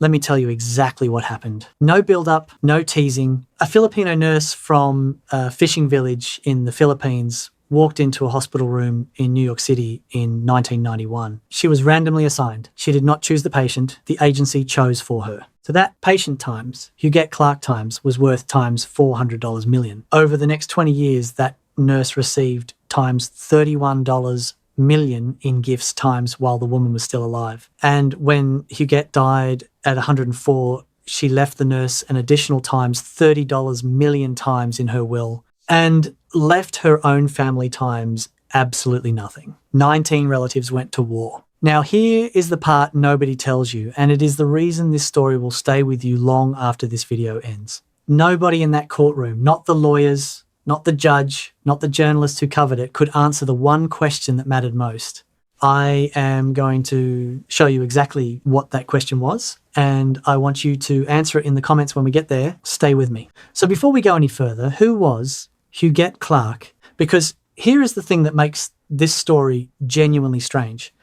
Let me tell you exactly what happened. No build-up, no teasing. A Filipino nurse from a fishing village in the Philippines walked into a hospital room in New York City in 1991. She was randomly assigned. She did not choose the patient. The agency chose for her. So that patient times, Huguette Clark times, was worth times $400 million. Over the next 20 years, that nurse received times $31 million in gifts times while the woman was still alive. And when Huguette died at 104, she left the nurse an additional times $30 million times in her will and left her own family times absolutely nothing. 19 relatives went to war. Now here is the part nobody tells you, and it is the reason this story will stay with you long after this video ends. Nobody in that courtroom, not the lawyers, not the judge, not the journalist who covered it, could answer the one question that mattered most. I am going to show you exactly what that question was, and I want you to answer it in the comments when we get there. Stay with me. So before we go any further, who was Huguette Clark? Because here is the thing that makes this story genuinely strange.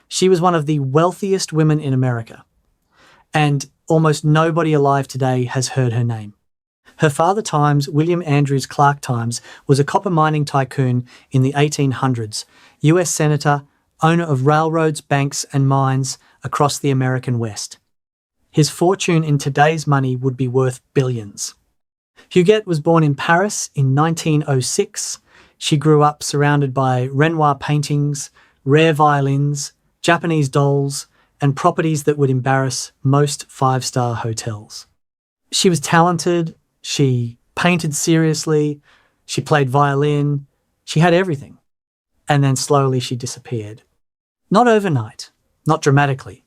She was one of the wealthiest women in America, and almost nobody alive today has heard her name. Her father times, William Andrews Clark times, was a copper mining tycoon in the 1800s, US senator, owner of railroads, banks and mines across the American West. His fortune in today's money would be worth billions. Huguette was born in Paris in 1906. She grew up surrounded by Renoir paintings, rare violins, Japanese dolls, and properties that would embarrass most five-star hotels. She was talented. She painted seriously, she played violin, she had everything. And then slowly she disappeared. Not overnight, not dramatically.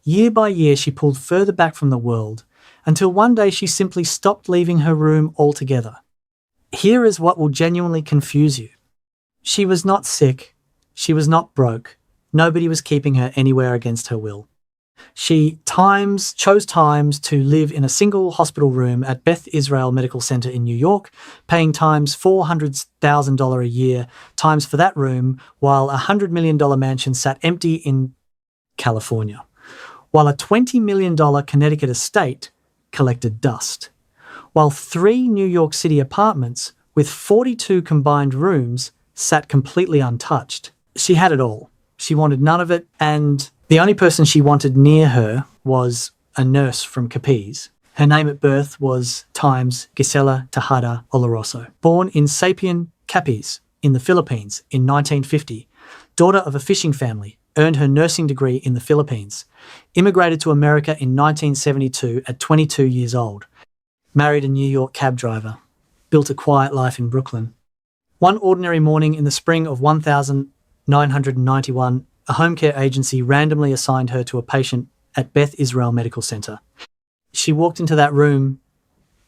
Year by year she pulled further back from the world until one day she simply stopped leaving her room altogether. Here is what will genuinely confuse you. She was not sick, she was not broke, nobody was keeping her anywhere against her will. She chose times to live in a single hospital room at Beth Israel Medical Center in New York, paying times $400,000 a year times for that room, while a $100 million mansion sat empty in California, while a $20 million Connecticut estate collected dust, while 3 New York City apartments with 42 combined rooms sat completely untouched. She had it all. She wanted none of it, and the only person she wanted near her was a nurse from Capiz. Her name at birth was times Gisela Tejada Oloroso. Born in Sapien, Capiz, in the Philippines in 1950, daughter of a fishing family, earned her nursing degree in the Philippines, immigrated to America in 1972 at 22 years old, married a New York cab driver, built a quiet life in Brooklyn. One ordinary morning in the spring of 1991, a home care agency randomly assigned her to a patient at Beth Israel Medical Center. She walked into that room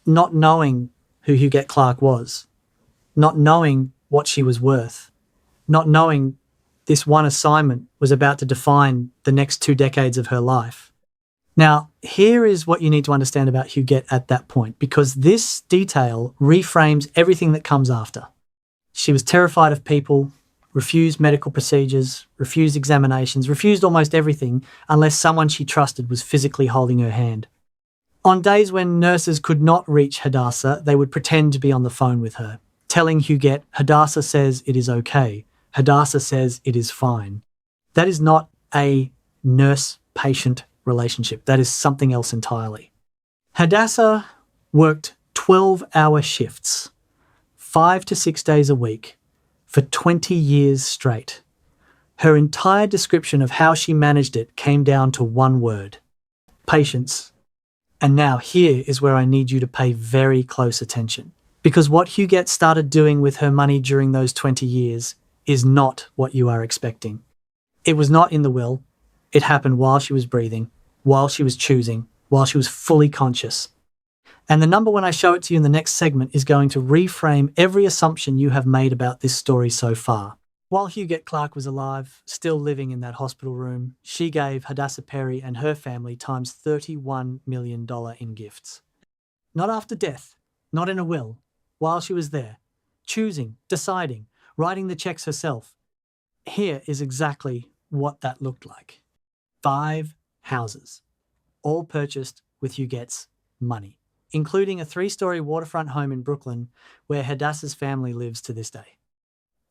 not knowing who Huguette Clark was, not knowing what she was worth, not knowing this one assignment was about to define the next 2 decades of her life. Now, here is what you need to understand about Huguette at that point, because this detail reframes everything that comes after. She was terrified of people, refused medical procedures, refused examinations, refused almost everything unless someone she trusted was physically holding her hand. On days when nurses could not reach Hadassah, they would pretend to be on the phone with her, telling Huguette, "Hadassah says it is okay. Hadassah says it is fine." That is not a nurse-patient relationship. That is something else entirely. Hadassah worked 12-hour shifts, 5 to 6 days a week, for 20 years straight. Her entire description of how she managed it came down to one word: patience. And now here is where I need you to pay very close attention, because what Huguette started doing with her money during those 20 years is not what you are expecting. It was not in the will. It happened while she was breathing, while she was choosing, while she was fully conscious. And the number when I show it to you in the next segment is going to reframe every assumption you have made about this story so far. While Huguette Clark was alive, still living in that hospital room, she gave Hadassah Peri and her family times $31 million in gifts. Not after death, not in a will, while she was there, choosing, deciding, writing the checks herself. Here is exactly what that looked like. 5 houses, all purchased with Huguette's money, including a 3-story waterfront home in Brooklyn where Hadassah's family lives to this day.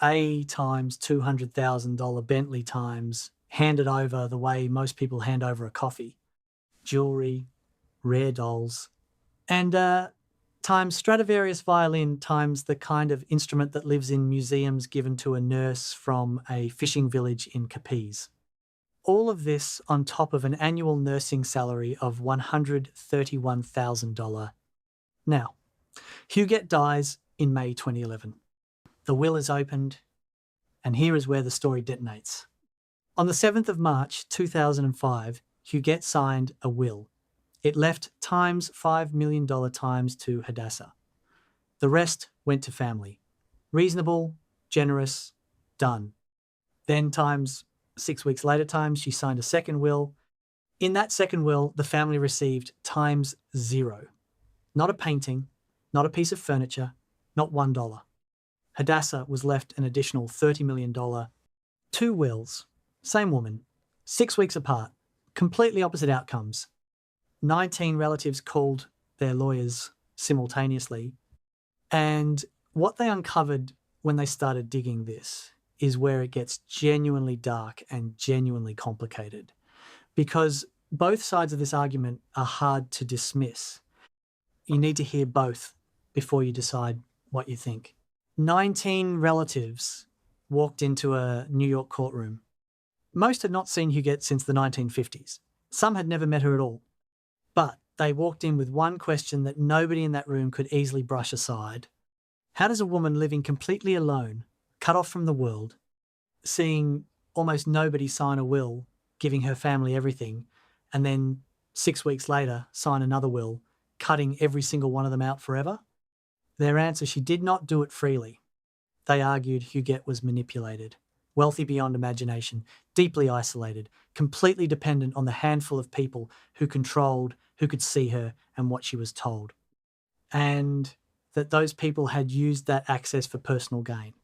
A times $200,000 Bentley times handed over the way most people hand over a coffee. Jewelry, rare dolls, and times Stradivarius violin times the kind of instrument that lives in museums given to a nurse from a fishing village in Capiz. All of this on top of an annual nursing salary of $131,000. Now, Huguette dies in May 2011. The will is opened, and here is where the story detonates. On the 7th of March 2005, Huguette signed a will. It left times $5 million times to Hadassah. The rest went to family. Reasonable, generous, done. Then times 6 weeks later times, she signed a second will. In that second will, the family received times 0. Not a painting, not a piece of furniture, not $1. Hadassah was left an additional $30 million. 2 wills, same woman, 6 weeks apart, completely opposite outcomes. 19 relatives called their lawyers simultaneously. And what they uncovered when they started digging this is where it gets genuinely dark and genuinely complicated, because both sides of this argument are hard to dismiss. You need to hear both before you decide what you think. 19 relatives walked into a New York courtroom. Most had not seen Huguette since the 1950s. Some had never met her at all. But they walked in with one question that nobody in that room could easily brush aside. How does a woman living completely alone, cut off from the world, seeing almost nobody sign a will, giving her family everything, and then 6 weeks later sign another will, cutting every single one of them out forever? Their answer: she did not do it freely. They argued Huguette was manipulated, wealthy beyond imagination, deeply isolated, completely dependent on the handful of people who controlled, who could see her and what she was told. And that those people had used that access for personal gain.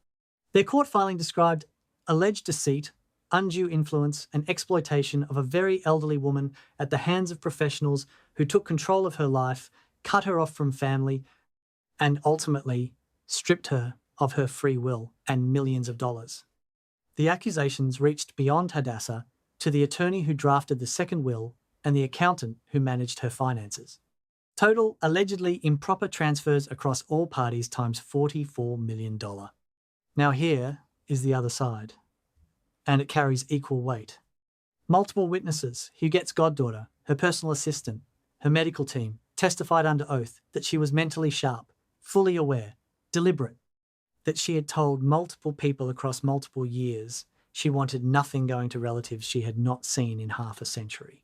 Their court filing described alleged deceit, undue influence, and exploitation of a very elderly woman at the hands of professionals who took control of her life, cut her off from family, and ultimately stripped her of her free will and millions of dollars. The accusations reached beyond Hadassah to the attorney who drafted the second will and the accountant who managed her finances. Total allegedly improper transfers across all parties times $44 million. Now here is the other side, and it carries equal weight. Multiple witnesses, Huguette's goddaughter, her personal assistant, her medical team, testified under oath that she was mentally sharp, fully aware, deliberate, that she had told multiple people across multiple years she wanted nothing going to relatives she had not seen in half a century.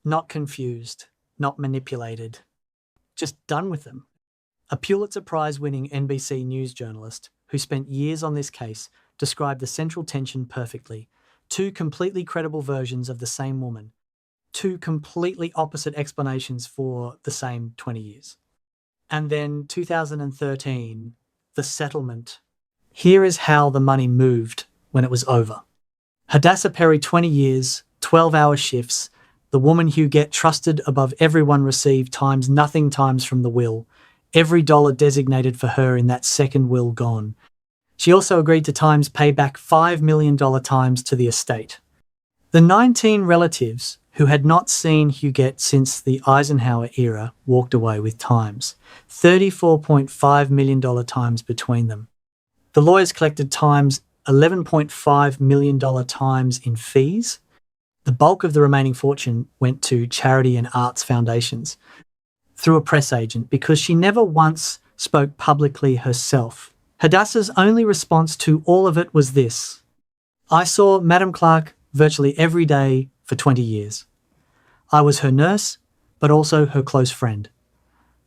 Not confused, not manipulated, just done with them. A Pulitzer Prize-winning NBC News journalist who spent years on this case described the central tension perfectly. 2 completely credible versions of the same woman. 2 completely opposite explanations for the same 20 years. And then 2013, the settlement. Here is how the money moved when it was over. Hadassah Peri, 20 years, 12-hour shifts. The woman Huguette trusted above everyone received times nothing times from the will. Every dollar designated for her in that second will gone. She also agreed to times pay back $5 million times to the estate. The 19 relatives who had not seen Huguette since the Eisenhower era walked away with times. $34.5 million times between them. The lawyers collected times $11.5 million times in fees. The bulk of the remaining fortune went to charity and arts foundations through a press agent because she never once spoke publicly herself. Hadassah's only response to all of it was this: I saw Madame Clark virtually every day for 20 years. I was her nurse, but also her close friend.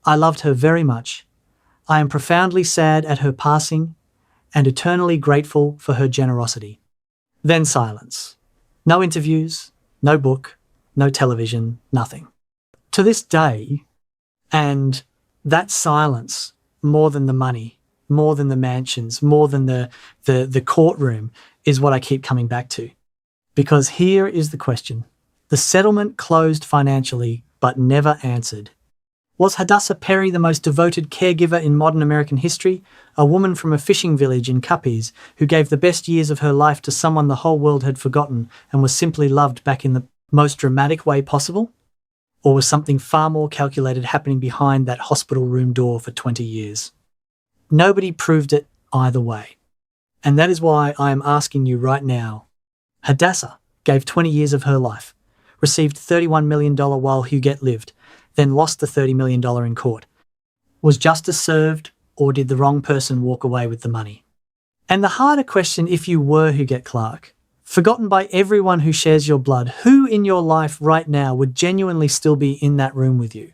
I loved her very much. I am profoundly sad at her passing and eternally grateful for her generosity. Then silence. No interviews, no book, no television, nothing. To this day, and that silence, more than the money, more than the mansions, more than the courtroom, is what I keep coming back to. Because here is the question. The settlement closed financially, but never answered. Was Hadassah Peri the most devoted caregiver in modern American history? A woman from a fishing village in Capiz who gave the best years of her life to someone the whole world had forgotten and was simply loved back in the most dramatic way possible? Or was something far more calculated happening behind that hospital room door for 20 years? Nobody proved it either way. And that is why I am asking you right now. Hadassah gave 20 years of her life, received $31 million while Huguette lived, then lost the $30 million in court. Was justice served, or did the wrong person walk away with the money? And the harder question, if you were Huguette Clark, forgotten by everyone who shares your blood, who in your life right now would genuinely still be in that room with you?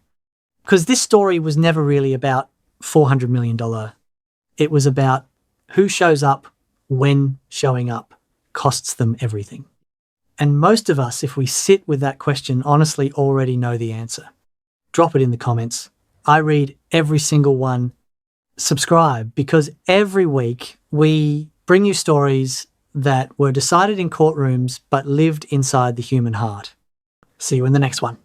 Because this story was never really about $400 million. It was about who shows up when showing up costs them everything. And most of us, if we sit with that question, honestly already know the answer. Drop it in the comments. I read every single one. Subscribe, because every week we bring you stories that were decided in courtrooms but lived inside the human heart. See you in the next one.